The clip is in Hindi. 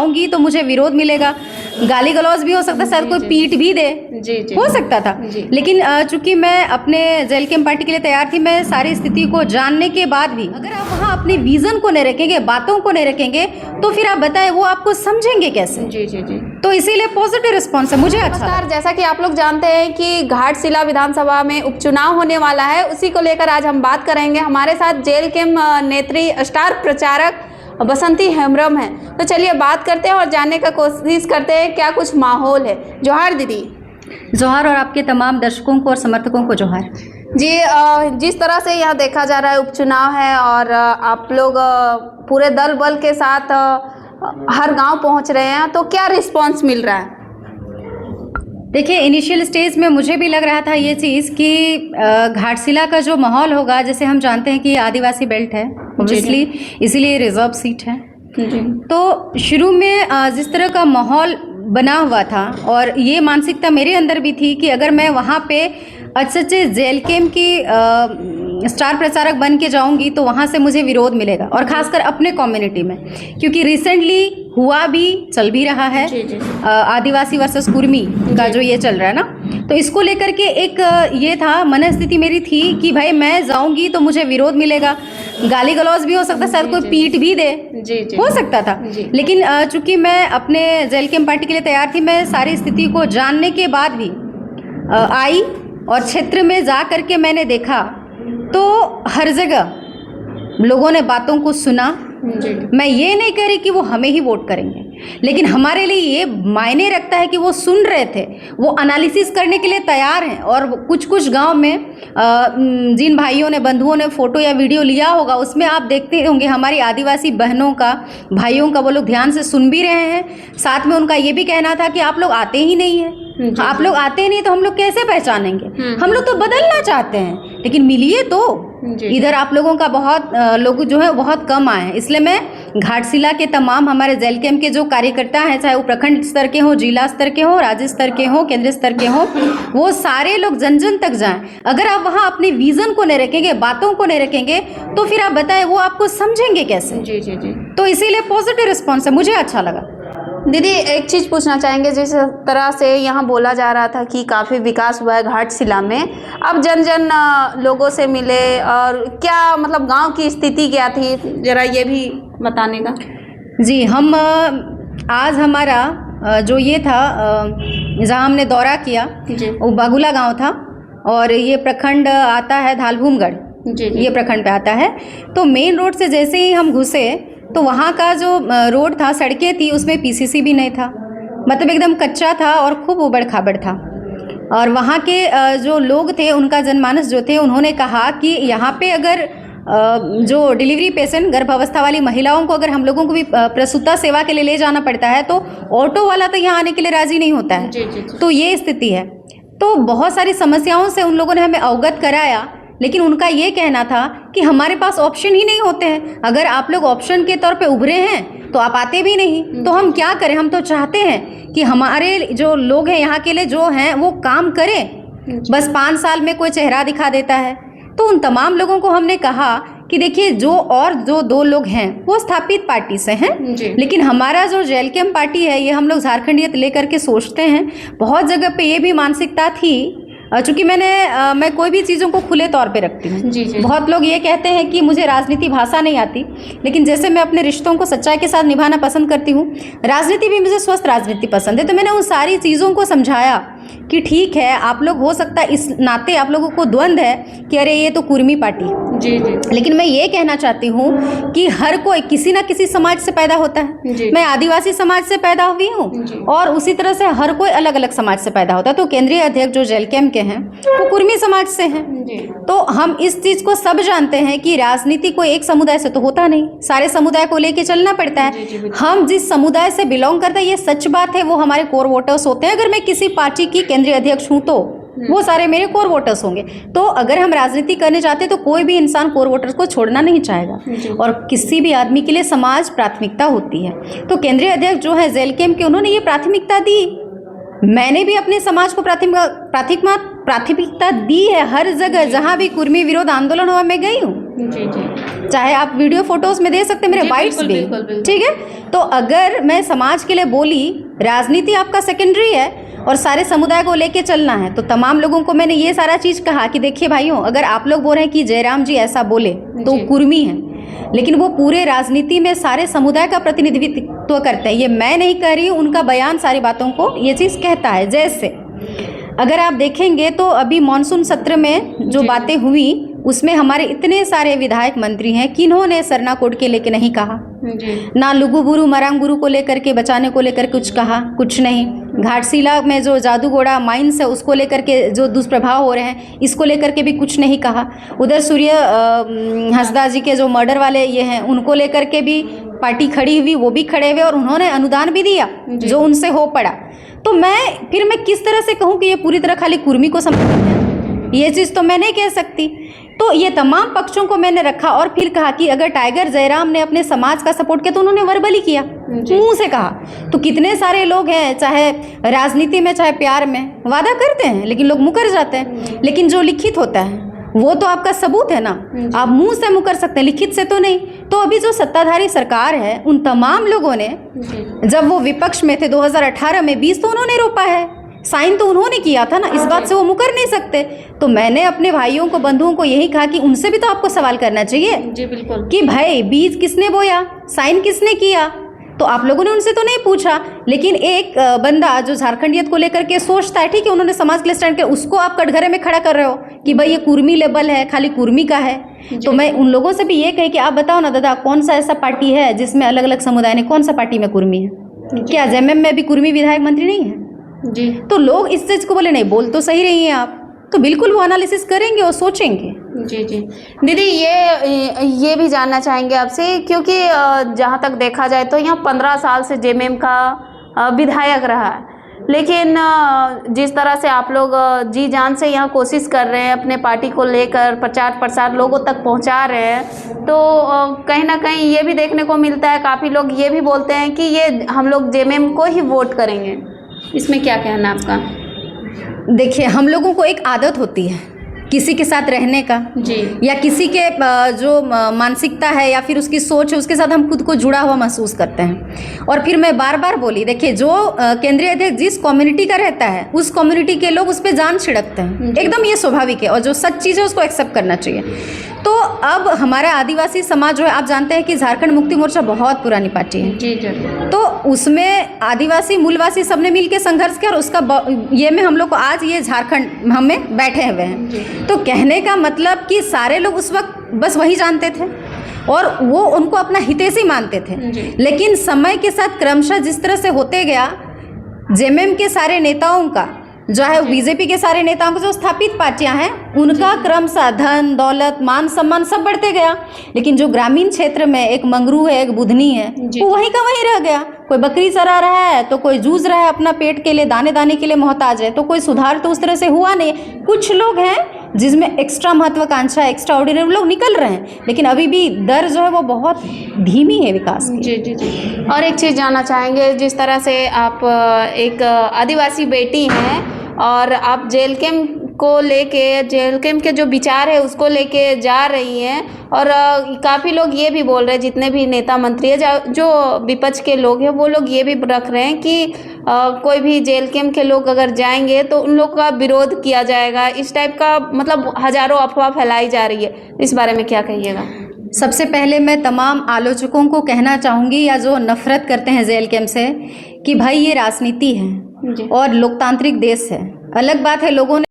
जाऊंगी तो मुझे विरोध मिलेगा, गाली गलौज भी हो सकता है, शायद कोई पीट भी दे, हो सकता था। लेकिन चूंकि मैं अपने जेल कैंप पार्टी के लिए तैयार थी, मैं सारी स्थिति को जानने के बाद भी अगर आप वहाँ अपने विजन को नहीं रखेंगे, बातों को नहीं रखेंगे, तो फिर आप बताएं वो आपको समझेंगे कैसे। तो इसीलिए पॉजिटिव रिस्पॉन्स है, मुझे अच्छा। जैसा कि आप लोग जानते हैं कि घाटशिला विधानसभा में उपचुनाव होने वाला है, उसी को लेकर आज हम बात करेंगे। हमारे साथ जेल कैंप नेत्री स्टार प्रचारक बसंती हेम्ब्रम है, तो चलिए बात करते हैं और जानने का कोशिश करते हैं क्या कुछ माहौल है। जोहार दीदी। जोहार, और आपके तमाम दर्शकों को और समर्थकों को जोहार जी। जिस तरह से यहाँ देखा जा रहा है उपचुनाव है और आप लोग पूरे दल बल के साथ हर गांव पहुंच रहे हैं, तो क्या रिस्पांस मिल रहा है? देखिए, इनिशियल स्टेज में मुझे भी लग रहा था ये चीज़ कि घाटशिला का जो माहौल होगा, जैसे हम जानते हैं कि आदिवासी बेल्ट है ऑब्वियसली, इसीलिए रिजर्व सीट है। तो शुरू में जिस तरह का माहौल बना हुआ था और ये मानसिकता मेरे अंदर भी थी कि अगर मैं वहाँ पे अच्छे जेल कैंप की स्टार प्रचारक बन के जाऊंगी तो वहाँ से मुझे विरोध मिलेगा, और खासकर अपने कम्युनिटी में, क्योंकि रिसेंटली हुआ भी, चल भी रहा है आदिवासी वर्सेस कुर्मी का जो ये चल रहा है ना, तो इसको लेकर के एक ये था, मनस्थिति मेरी थी कि भाई मैं जाऊंगी तो मुझे विरोध मिलेगा, गाली गलौज भी हो सकता है, शायद कोई पीट भी दे, हो सकता था। लेकिन चूंकि मैं अपने जेल कैंप पार्टी के लिए तैयार थी, मैं सारी स्थिति को जानने के बाद भी आई और क्षेत्र में जा करके मैंने देखा तो हर जगह लोगों ने बातों को सुना। मैं ये नहीं कह रही कि वो हमें ही वोट करेंगे, लेकिन हमारे लिए ये मायने रखता है कि वो सुन रहे थे, वो एनालिसिस करने के लिए तैयार हैं। और कुछ कुछ गांव में जिन भाइयों ने, बंधुओं ने फोटो या वीडियो लिया होगा, उसमें आप देखते होंगे हमारी आदिवासी बहनों का, भाइयों का, वो लोग ध्यान से सुन भी रहे हैं। साथ में उनका ये भी कहना था कि आप लोग आते ही नहीं हैं, आप लोग आते ही नहीं तो हम लोग कैसे पहचानेंगे, हम लोग तो बदलना चाहते हैं, लेकिन मिलिए तो। इधर आप लोगों का बहुत लोग जो है बहुत कम आए हैं, इसलिए मैं घाटशिला के तमाम हमारे जेल कैंप के जो कार्यकर्ता हैं, चाहे वो प्रखंड स्तर के हों, जिला स्तर के हों, राज्य स्तर के हों, केंद्र स्तर के हों, वो सारे लोग जन जन तक जाएं। अगर आप वहाँ अपने विजन को नहीं रखेंगे, बातों को नहीं रखेंगे, तो फिर आप बताएं वो आपको समझेंगे कैसे। तो इसीलिए पॉजिटिव रिस्पॉन्स है, मुझे अच्छा लगा। दीदी, एक चीज़ पूछना चाहेंगे, जिस तरह से यहाँ बोला जा रहा था कि काफ़ी विकास हुआ है घाटशिला में, अब जन जन लोगों से मिले और क्या मतलब गांव की स्थिति क्या थी, जरा ये भी बताने का। जी, हम आज हमारा जो ये था, जहाँ हमने दौरा किया, वो बागुला गांव था, और ये प्रखंड आता है धालभूमगढ़, ये प्रखंड पे आता है। तो मेन रोड से जैसे ही हम घुसे तो वहाँ का जो रोड था, सड़कें थी, उसमें पीसीसी भी नहीं था, मतलब एकदम कच्चा था और खूब उबड़ खाबड़ था। और वहाँ के जो लोग थे, उनका जनमानस जो थे, उन्होंने कहा कि यहाँ पे अगर जो डिलीवरी पेशेंट, गर्भावस्था वाली महिलाओं को अगर हम लोगों को भी प्रसूता सेवा के लिए ले जाना पड़ता है तो ऑटो वाला तो यहाँ आने के लिए राजी नहीं होता है। तो ये स्थिति है। तो बहुत सारी समस्याओं से उन लोगों ने हमें अवगत कराया, लेकिन उनका ये कहना था कि हमारे पास ऑप्शन ही नहीं होते हैं, अगर आप लोग ऑप्शन के तौर पे उभरे हैं तो आप आते भी नहीं, तो हम क्या करें। हम तो चाहते हैं कि हमारे जो लोग हैं यहाँ के लिए जो हैं वो काम करें, बस 5 साल में कोई चेहरा दिखा देता है। तो उन तमाम लोगों को हमने कहा कि देखिए, जो 2 लोग हैं वो स्थापित पार्टी से हैं, लेकिन हमारा जो जेल कैंप पार्टी है, ये हम लोग झारखंडियत लेकर के सोचते हैं। बहुत जगह पे ये भी मानसिकता थी, चूँकि मैं कोई भी चीज़ों को खुले तौर पे रखती हूँ। बहुत लोग ये कहते हैं कि मुझे राजनीति भाषा नहीं आती, लेकिन जैसे मैं अपने रिश्तों को सच्चाई के साथ निभाना पसंद करती हूँ, राजनीति भी मुझे स्वस्थ राजनीति पसंद है। तो मैंने उन सारी चीज़ों को समझाया कि ठीक है, आप लोग हो सकता है इस नाते आप लोगों को द्वंद है कि अरे ये तो कुर्मी पार्टी, लेकिन मैं ये कहना चाहती हूँ कि हर कोई किसी ना किसी समाज से पैदा होता है। मैं आदिवासी समाज से पैदा हुई हूँ और उसी तरह से हर कोई अलग अलग समाज से पैदा होता है। तो केंद्रीय अध्यक्ष जो जेल कैंप के हैं वो कुर्मी समाज से हैं। तो हम इस चीज़ को सब जानते हैं कि राजनीति कोई एक समुदाय से तो होता नहीं, सारे समुदाय को लेके चलना पड़ता है। हम जिस समुदाय से बिलोंग करते हैं, ये सच बात है, वो हमारे कोर वोटर्स होते हैं। अगर मैं किसी पार्टी की केंद्रीय अध्यक्ष हूँ तो वो सारे मेरे कोर वोटर्स होंगे। तो अगर हम राजनीति करने जाते तो कोई भी इंसान कोर वोटर्स को छोड़ना नहीं चाहेगा, और किसी भी आदमी के लिए समाज प्राथमिकता होती है। तो केंद्रीय अध्यक्ष जो है जेल कैंप के, उन्होंने ये प्राथमिकता दी। मैंने भी अपने समाज को प्राथमिकता दी है। हर जगह जहाँ भी कुर्मी विरोध आंदोलन हुआ मैं गई हूँ। चाहे आप वीडियो फोटोज में दे सकते हैं, मेरे बाइट्स भी, ठीक है। तो अगर मैं समाज के लिए बोली, राजनीति आपका सेकेंडरी है और सारे समुदाय को लेके चलना है, तो तमाम लोगों को मैंने ये सारा चीज़ कहा कि देखिए भाइयों, अगर आप लोग बोल रहे हैं कि जयराम जी ऐसा बोले तो कुर्मी है, लेकिन वो पूरे राजनीति में सारे समुदाय का प्रतिनिधित्व करते हैं। ये मैं नहीं कह रही हूँ, उनका बयान सारी बातों को ये चीज़ कहता है। जैसे अगर आप देखेंगे तो अभी मॉनसून सत्र में जो बातें हुई उसमें हमारे इतने सारे विधायक मंत्री हैं, किन्होंने सरना कोड के लेके नहीं कहा, ना लुगुबुरु मरांगबुरु को लेकर के बचाने को लेकर कुछ कहा, कुछ नहीं। घाटशिला में जो जादूगोड़ा माइंस है उसको लेकर के जो दुष्प्रभाव हो रहे हैं, इसको लेकर के भी कुछ नहीं कहा। उधर सूर्य हंसदा जी के जो मर्डर वाले ये हैं, उनको लेकर के भी पार्टी खड़ी हुई, वो भी खड़े हुए और उन्होंने अनुदान भी दिया जो उनसे हो पड़ा। तो मैं किस तरह से कहूँ कि ये पूरी तरह खाली कुर्मी को समर्पित है, ये चीज़ तो मैं नहीं कह सकती। तो ये तमाम पक्षों को मैंने रखा और फिर कहा कि अगर टाइगर जयराम ने अपने समाज का सपोर्ट किया तो उन्होंने वर्बली किया, मुंह से कहा। तो कितने सारे लोग हैं, चाहे राजनीति में चाहे प्यार में, वादा करते हैं लेकिन लोग मुकर जाते हैं। लेकिन जो लिखित होता है वो तो आपका सबूत है ना, आप मुंह से मुकर सकते हैं, लिखित से तो नहीं। तो अभी जो सत्ताधारी सरकार है, उन तमाम लोगों ने, जब वो विपक्ष में थे 2018 में 20 तो उन्होंने रोपा है, साइन तो उन्होंने किया था ना, इस बात से वो मुकर नहीं सकते। तो मैंने अपने भाइयों को, बंधुओं को यही कहा कि उनसे भी तो आपको सवाल करना चाहिए जी बिल्कुल, कि भाई बीज किसने बोया, साइन किसने किया। तो आप लोगों ने उनसे तो नहीं पूछा। लेकिन एक बंदा जो झारखंडियत को लेकर के सोचता है, ठीक है, उन्होंने समाज के लिए स्टैंड किया, उसको आप कटघरे में खड़ा कर रहे हो कि भाई ये कुर्मी लेबल है, खाली कुर्मी का है। तो मैं उन लोगों से भी ये कही कि आप बताओ ना दादा, कौन सा ऐसा पार्टी है जिसमें अलग अलग समुदाय ने, कौन सा पार्टी में कुर्मी है? क्या जेएमएम में भी कुर्मी विधायक मंत्री नहीं है जी? तो लोग इस चीज़ को बोले नहीं, बोल तो सही रही हैं आप, तो बिल्कुल वो एनालिसिस करेंगे और सोचेंगे। जी जी दीदी, ये भी जानना चाहेंगे आपसे, क्योंकि जहाँ तक देखा जाए तो यहाँ 15 साल से जेएमएम का विधायक रहा है, लेकिन जिस तरह से आप लोग जी जान से यहाँ कोशिश कर रहे हैं, अपने पार्टी को लेकर प्रचार प्रसार लोगों तक पहुँचा रहे हैं, तो कहीं ना कहीं ये भी देखने को मिलता है, काफ़ी लोग ये भी बोलते हैं कि ये हम लोग जेएमएम को ही वोट करेंगे। इसमें क्या कहना है आपका? देखिए, हम लोगों को एक आदत होती है किसी के साथ रहने का जी, या किसी के जो मानसिकता है या फिर उसकी सोच है, उसके साथ हम खुद को जुड़ा हुआ महसूस करते हैं। और फिर मैं बार बार बोली, देखिए जो केंद्रीय अध्यक्ष जिस कम्युनिटी का रहता है, उस कम्युनिटी के लोग उस पर जान छिड़कते हैं, एकदम ये स्वाभाविक है, और जो सच चीज़ है उसको एक्सेप्ट करना चाहिए। तो अब हमारा आदिवासी समाज जो है, आप जानते हैं कि झारखंड मुक्ति मोर्चा बहुत पुरानी पार्टी है जी जी, तो उसमें आदिवासी मूलवासी सबने मिलकर संघर्ष किया और उसका ये में हम लोग को आज ये झारखंड हमें बैठे हुए हैं। तो कहने का मतलब कि सारे लोग उस वक्त बस वही जानते थे और वो उनको अपना हितैषी मानते थे। लेकिन समय के साथ क्रमशः जिस तरह से होते गया, जेएमएम के सारे नेताओं का, जो है बीजेपी के सारे नेताओं को, जो स्थापित पार्टियां हैं, उनका क्रमशः धन दौलत मान सम्मान सब बढ़ते गया। लेकिन जो ग्रामीण क्षेत्र में एक मंगरू है, एक बुधनी है, वो वहीं का वहीं रह गया। कोई बकरी चरा रहा है तो कोई जूझ रहा है अपना पेट के लिए, दाने दाने के लिए मोहताज है, तो कोई सुधार तो उस तरह से हुआ नहीं। कुछ लोग हैं जिसमें एक्स्ट्रा महत्वाकांक्षा, एक्स्ट्रा ऑर्डिनरी लोग निकल रहे हैं, लेकिन अभी भी दर जो है वो बहुत धीमी है विकास की। जी जी जी। और एक चीज़ जानना चाहेंगे, जिस तरह से आप एक आदिवासी बेटी हैं और आप जेल कैंप को लेके, जेल कैंप के जो विचार है उसको लेके जा रही हैं, और काफ़ी लोग ये भी बोल रहे हैं, जितने भी नेता मंत्री है, जो विपक्ष के लोग हैं, वो लोग ये भी रख रहे हैं कि कोई भी जेल कैंप के लोग अगर जाएंगे तो उन लोग का विरोध किया जाएगा, इस टाइप का मतलब हजारों अफवाह फैलाई जा रही है। इस बारे में क्या कहिएगा? सबसे पहले मैं तमाम आलोचकों को कहना चाहूँगी, या जो नफरत करते हैं जेल कैंप से, कि भाई ये राजनीति है और लोकतांत्रिक देश है। अलग बात है लोगों ने